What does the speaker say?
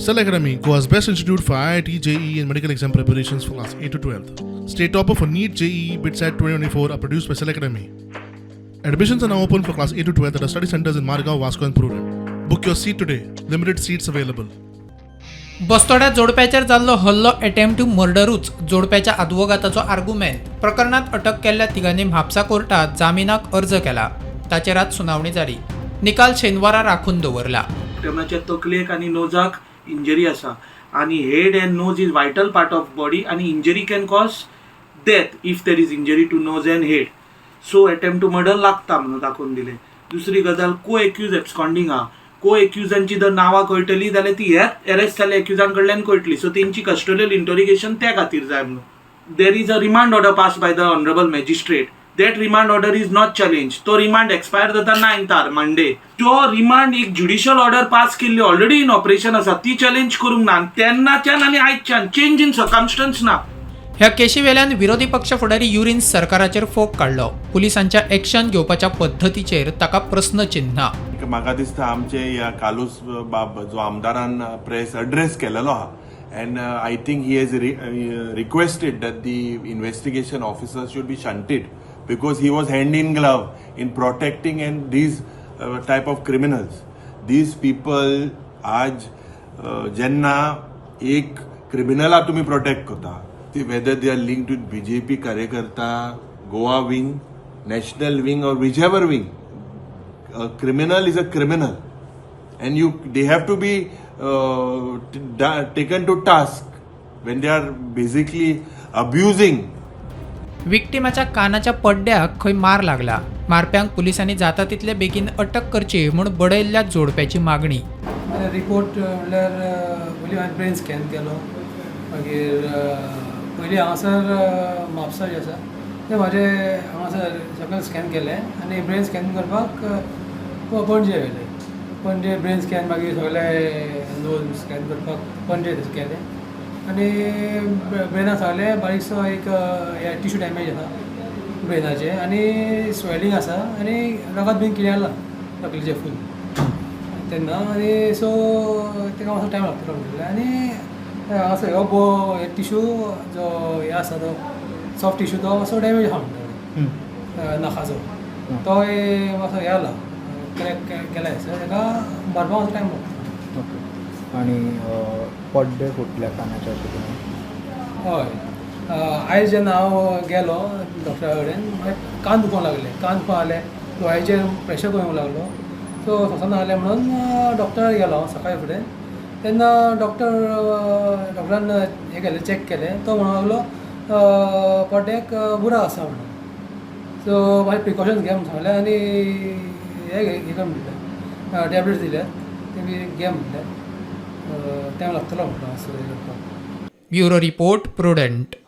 Cell Academy, Goa's best institute for IIT, JEE and medical exam preparations for class 8 to 12th. State topper for NEET, JEE, BITSAT 2024 are produced by Cell Academy. Admissions are now open for class 8 to 12th at our study centers in Margao, Vasco and Prudent. Book your seat today. Limited seats available. बस्तोड्यात जोडप्याचेर जाल्लो हल्लो attempt to मर्डरूच जोडप्याच्या आदवोगाताचो argument. प्रकरणात अटक केल्ल्या तिगांनी म्हापसा कोर्टात जामिनाक अर्ज केला. ताचेर आज सुनावणी जाली. निकाल शेनवारा राखून दवरला. विक्टिमाच्या तकलेक आनी नोजाक इंजरी आसा आनी head and nose is vital part of body आनी injury can cause death if there is injury to nose and head. So attempt to murder लागता म्हणून दाखोवन दिले. दुसरी गजाल को एक्यूज एब्सकॉन्डिंग आहा. को एक्युजांची जर नांवां कळटली जाल्यार ती ह्याच अरेस्ट जाल्ल्या एक्युजां कडल्यान कळटली. सो तेंची कस्टोडियल इंटरोगेशन त्या खातीर जाय म्हणून. There is a remand order pass by the honourable magistrate. That remand order is not challenge. तो रिमांड एक्सपायर जाता 9th मंडे. तो रिमांड एक ज्युडिशियल ऑर्डर पास केल्ली ऑलरेडी इन ऑपरेशन आसा ती चॅलेंज करूंक ना. तेन्नाच्यान आनी आयच्यान चेंज इन सर्कमस्टन्स ना. ह्या केशी वेल्यान विरोधी पक्ष फुडारी युरीन सरकाराचेर फोग काडलो. पुलिसांच्या एक्शन घेवपाच्या पद्दतीचेर ताका प्रस्नचिन्ह. म्हाका दिसता आमचे ह्या कालूस बाब जो आमदारान प्रेस अड्रेस केलेलो आहा and I think he has requested that the investigation officers should be shunted because he was hand in glove in protecting and these type of criminals. These people आज जेन्ना एक क्रिमिनला तुम्ही प्रोटेक्ट करता ती whether they are link to BJP कार्यकर्ता, Goa wing, national wing or whichever wing. A criminal is a criminal and they have to be taken to task when they are basically abusing. विक्टिमाच्या कानाच्या पड्ड्याक खंय मार लागला. मारप्यांक पुलिसांनी जाता तितले बेगीन अटक करची म्हूण बडयल्ल्या जोडप्याची मागणी. रिपोर्ट म्हणल्यार पयलीं हांवें ब्रेन स्कॅन केलो. मागीर पयलीं हांगासर म्हापसा जें आसा तें म्हाजें हांगासर सगळें स्कॅन केलें आनी ब्रेन स्कॅन करपाक पणजे व्हेलें. पणजे ब्रेन स्कॅन मागीर सगळें नोज स्कॅन करपाक पणजे केलें आनी ब्रेनाक सगळें बारीकसो एक टिश्यू डॅमेज आसा ब्रेनाचे आनी स्वेलिंग आसा आनी रगत बीन कितें जाला तकलेचें फूल तेन्ना. आनी सो ताका मातसो टायम लागतलो म्हणटलें आनी हांगासर हो टिश्यू जो हे आसा तो सॉफ्ट टिश्यू तो मातसो डॅमेज आसा म्हणटाले नाकाचो. तो मातसो हे जाला क्रॅक केला सर ताका भरपाक मातसो टायम लागता. ओके. आनी पड्डे फुटल्या कानाच्या अशें. हय आयज जेन्ना हांव गेलो डॉक्टरा कडेन म्हाका कान दुखोवंक लागले. कान पावले दोळ्याचेर प्रेशर करूंक लागलो. सो सोंसना जालें म्हणून डॉक्टराक गेलो हांव सकाळी फुडें. तेन्ना डॉक्टरान हें केलें चॅक केलें. तो म्हणूंक लागलो पड्ड्याक बुराक आसा म्हणून. सो मागीर प्रिकॉशन्स घे म्हणून सांगलें आनी हे कर म्हणलें टॅबलेट्स दिल्यात ते बी घे म्हणलें. टायम लागतलो म्हणलो असो हे करपाक. Bureau report prudent.